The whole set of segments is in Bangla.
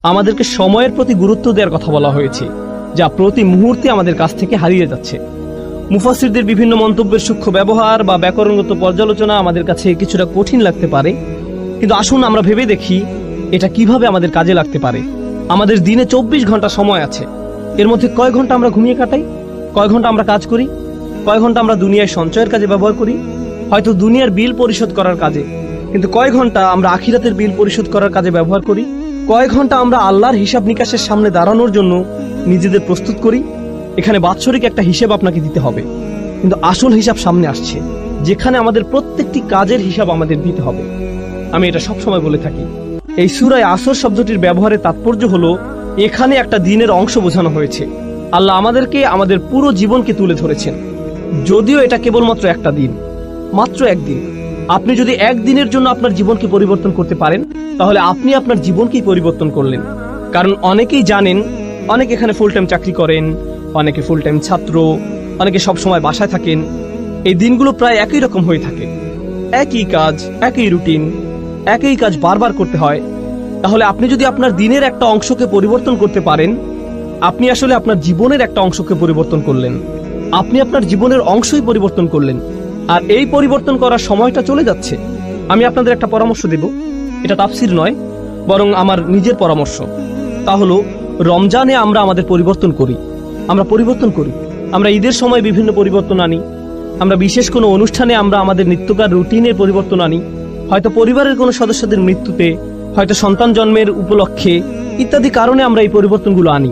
আমাদেরকে সময়ের প্রতি গুরুত্ব দেওয়ার কথা বলা হয়েছে, যা প্রতি মুহূর্তে আমাদের কাছ থেকে হারিয়ে যাচ্ছে। মুফাসসিরদের বিভিন্ন মন্তব্যের সূক্ষ্ম ব্যবহার বা ব্যাকরণগত পর্যালোচনা আমাদের কাছে কিছুটা কঠিন লাগতে পারে, কিন্তু আসুন আমরা ভেবে দেখি এটা কিভাবে আমাদের কাজে লাগতে পারে। আমাদের দিনে 24 ঘন্টা সময় আছে। এর মধ্যে কয় ঘন্টা আমরা ঘুমিয়ে কাটাই, কয় ঘন্টা আমরা কাজ করি, কয় ঘন্টা আমরা দুনিয়ায় সঞ্চয়ের কাজে ব্যবহার করি, হয়তো দুনিয়ার বিল পরিশোধ করার কাজে, কিন্তু কয় ঘন্টা আমরা আখিরাতের বিল পরিশোধ করার কাজে ব্যবহার করি, কয় ঘন্টা আমরা আল্লাহর হিসাব নিকাশের সামনে দাঁড়ানোর জন্য নিজেদের প্রস্তুত করি। এখানে বাৎসরিক একটা হিসেব আপনাকে দিতে হবে, কিন্তু আসল হিসাব সামনে আসছে, যেখানে আমাদের প্রত্যেকটি কাজের হিসাব আমাদের দিতে হবে। আমি এটা সবসময় বলে থাকি, এই সূরায়ে আসর শব্দটির ব্যবহারের তাৎপর্য হলো এখানে একটা দিনের অংশ বোঝানো হয়েছে। আল্লাহ আমাদেরকে আমাদের পুরো জীবনকে তুলে ধরেছেন, যদিও এটা কেবলমাত্র একটা দিন, মাত্র একদিন। আপনি যদি একদিনের জন্য আপনার জীবনকে পরিবর্তন করতে পারেন, তাহলে আপনি আপনার জীবনকেই পরিবর্তন করলেন। কারণ অনেকেই জানেন, অনেকে এখানে ফুল টাইম চাকরি করেন, অনেকে ফুল টাইম ছাত্র, অনেকে সবসময় বাসায় থাকেন। এই দিনগুলো প্রায় একই রকম হয়ে থাকে, একই কাজ, একই রুটিন, একই কাজ বারবার করতে হয়। তাহলে আপনি যদি আপনার দিনের একটা অংশকে পরিবর্তন করতে পারেন, আপনি আসলে আপনার জীবনের একটা অংশকে পরিবর্তন করলেন। আপনি আপনার জীবনের অংশই পরিবর্তন করলেন, আর এই পরিবর্তন করার সময়টা চলে যাচ্ছে। আমি আপনাদের একটা পরামর্শ দেব, এটা তাফসির নয়, বরং আমার নিজের পরামর্শ। তা হলো, রমজানে আমরা আমাদের পরিবর্তন করি, আমরা পরিবর্তন করি। আমরা ঈদের সময় বিভিন্ন পরিবর্তন আনি, আমরা বিশেষ কোনো অনুষ্ঠানে আমরা আমাদের নিত্যকার রুটিনের পরিবর্তন আনি, হয়তো পরিবারের কোনো সদস্যদের মৃত্যুতে, হয়তো সন্তান জন্মের উপলক্ষে, ইত্যাদি কারণে আমরা এই পরিবর্তনগুলো আনি।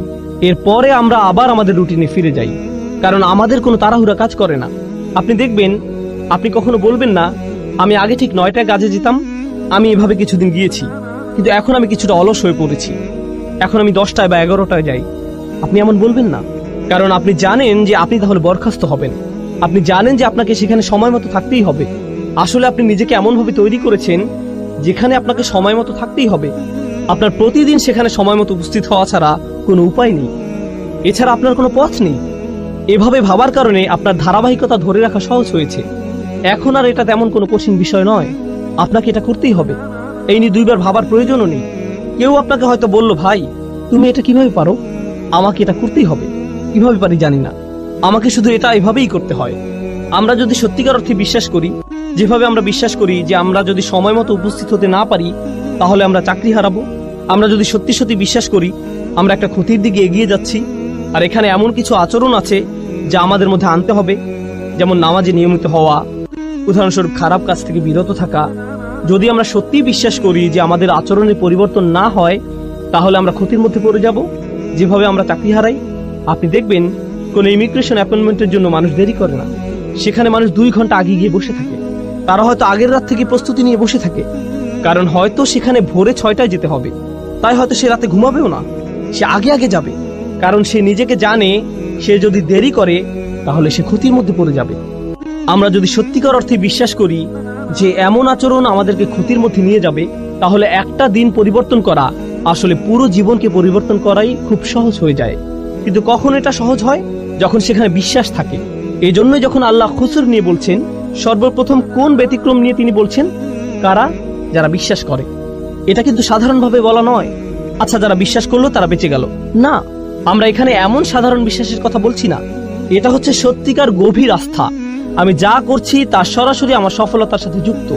এরপরে আমরা আবার আমাদের রুটিনে ফিরে যাই, কারণ আমাদের কোনো তাড়াহুড়া কাজ করে না। আপনি দেখবেন, আপনি কখনো বলবেন না, আমি আগে ঠিক 9টায় কাজে যেতাম, আমি এভাবে কিছুদিন গিয়েছি, কিন্তু এখন আমি কিছুটা অলস হয়ে পড়েছি, এখন আমি 10টায় বা 11টায় যাই। আপনি এমন বলবেন না, কারণ আপনি জানেন যে আপনি তাহলে বরখাস্ত হবেন। আপনি জানেন যে আপনাকে সেখানে সময় মতো থাকতেই হবে। আসলে আপনি নিজেকে এমনভাবে তৈরি করেছেন যেখানে আপনাকে সময় মতো থাকতেই হবে। আপনার প্রতিদিন সেখানে সময় মতো উপস্থিত হওয়া ছাড়া কোনো উপায় নেই, এছাড়া আপনার কোনো পথ নেই। এভাবে ভাবার কারণে আপনার ধারাবাহিকতা ধরে রাখা সহজ হয়েছে। এখন আর এটা তেমন কোনো কঠিন বিষয় নয়, আপনাকে এটা করতেই হবে। এই নিয়ে দুইবার ভাবার প্রয়োজনও নেই। কেউ আপনাকে হয়তো বলল, ভাই তুমি এটা কিভাবে পারো? আমাকে এটা করতেই হবে। কিভাবে পারি জানি না, আমাকে শুধু এটা এভাবেই করতে হয়। আমরা যদি সত্যিকার অর্থে বিশ্বাস করি, যেভাবে আমরা বিশ্বাস করি যে আমরা যদি সময় মতো উপস্থিত হতে না পারি তাহলে আমরা চাকরি হারাবো, আমরা যদি সত্যি সত্যি বিশ্বাস করি আমরা একটা ক্ষতির দিকে এগিয়ে যাচ্ছি, আর এখানে এমন কিছু আচরণ আছে যা আমাদের মধ্যে আনতে হবে, যেমন নামাজে নিয়মিত হওয়া, উদাহরণস্বরূপ খারাপ কাজ থেকে বিরত থাকা। যদি আমরা সত্যিই বিশ্বাস করি যে আমাদের আচরণের পরিবর্তন না হয়, তাহলে আমরা ক্ষতির মধ্যে পড়ে যাব, যেভাবে আমরা চাকরি হারাই। আপনি দেখবেন, কোনো ইমিগ্রেশন অ্যাপয়েন্টমেন্টের জন্য মানুষ দেরি করে না, সেখানে মানুষ 2 ঘন্টা আগে গিয়ে বসে থাকে। তারা হয়তো আগের রাত থেকে প্রস্তুতি নিয়ে বসে থাকে, কারণ হয়তো সেখানে ভোরে 6টায় যেতে হবে, তাই হয়তো সে রাতে ঘুমাবেও না, সে আগে আগে যাবে, কারণ সে নিজেকে জানে সে যদি দেরি করে তাহলে সে ক্ষতির মধ্যে পড়ে যাবে। আমরা যদি সত্যিকার অর্থে বিশ্বাস করি যে এমন আচরণ আমাদেরকে ক্ষতির মধ্যে নিয়ে যাবে, তাহলে একটা দিন পরিবর্তন করা আসলে পুরো জীবনকে পরিবর্তন করাই খুব সহজ হয়ে যায়। কিন্তু কখন এটা সহজ হয়? যখন সেখানে বিশ্বাস থাকে। এই জন্যই যখন আল্লাহ খুসর নিয়ে বলছেন, সর্বপ্রথম কোন ব্যতিক্রম নিয়ে তিনি বলছেন? কারা? যারা বিশ্বাস করে। এটা কিন্তু সাধারণভাবে বলা নয়, আচ্ছা যারা বিশ্বাস করলো তারা বেঁচে গেল, না। আমরা এখানে এমন সাধারণ বিশ্বাসের কথা বলছি না, এটা হচ্ছে সত্যিকার গভীর আস্থা। আমি যা করছি তা সরাসরি আমার সফলতার সাথে যুক্ত,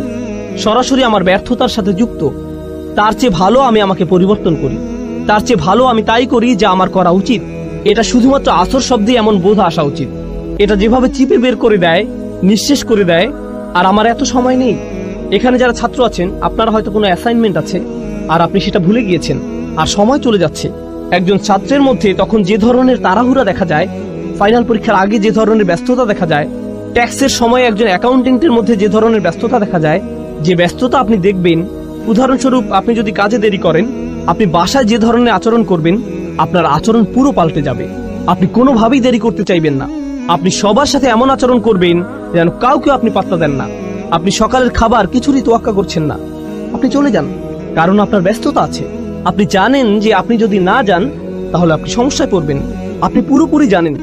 সরাসরি আমার ব্যর্থতার সাথে যুক্ত। তার চেয়ে ভালো আমি আমাকে পরিবর্তন করি, তার চেয়ে ভালো আমি তাই করি যা আমার করা উচিত। এটা শুধুমাত্র আসর শব্দে এমন বোধ আসা উচিত। এটা যেভাবে চিপে বের করে দেয়, নিঃশেষ করে দেয়, আর আমার এত সময় নেই। এখানে যারা ছাত্র আছেন, আপনারা হয়তো কোনো অ্যাসাইনমেন্ট আছে আর আপনি সেটা ভুলে গিয়েছেন, আর সময় চলে যাচ্ছে। একজন ছাত্রের মধ্যে তখন যে ধরনের তাড়াহুড়া দেখা যায়, ফাইনাল পরীক্ষার আগে যে ধরনের ব্যস্ততা দেখা যায়, ট্যাক্সের সময় একজন অ্যাকাউন্টেন্টের মধ্যে যে ধরনের ব্যস্ততা দেখা যায়, যে ব্যস্ততা আপনি দেখবেন, উদাহরণস্বরূপ আপনি যদি কাজে দেরি করেন, আপনি বাসায় যে ধরনের আচরণ করবেন, আপনার আচরণ পুরো পাল্টে যাবে। আপনি কোনোভাবেই দেরি করতে চাইবেন না, আপনি সবার সাথে এমন আচরণ করবেন যেন কাউকে আপনি পাত্তা দেন না। আপনি সকালের খাবার কিছুরই তোয়াক্কা করছেন না, আপনি চলে যান, কারণ আপনার ব্যস্ততা আছে। আপনি জানেন যে আপনি যদি না যান তাহলে আপনি সমস্যায় পড়বেন। আপনি পুরোপুরি জানেন।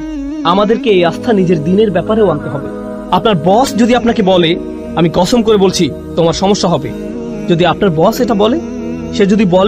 আমাদেরকে এই আস্থা নিজের দিনের ব্যাপারেও আনতে হবে। আপনার বস যদি আপনাকে বলে, আমি কসম করে বলছি তোমার সমস্যা হবে, যদি আপনার বস এটা বলে, সে যদি বলে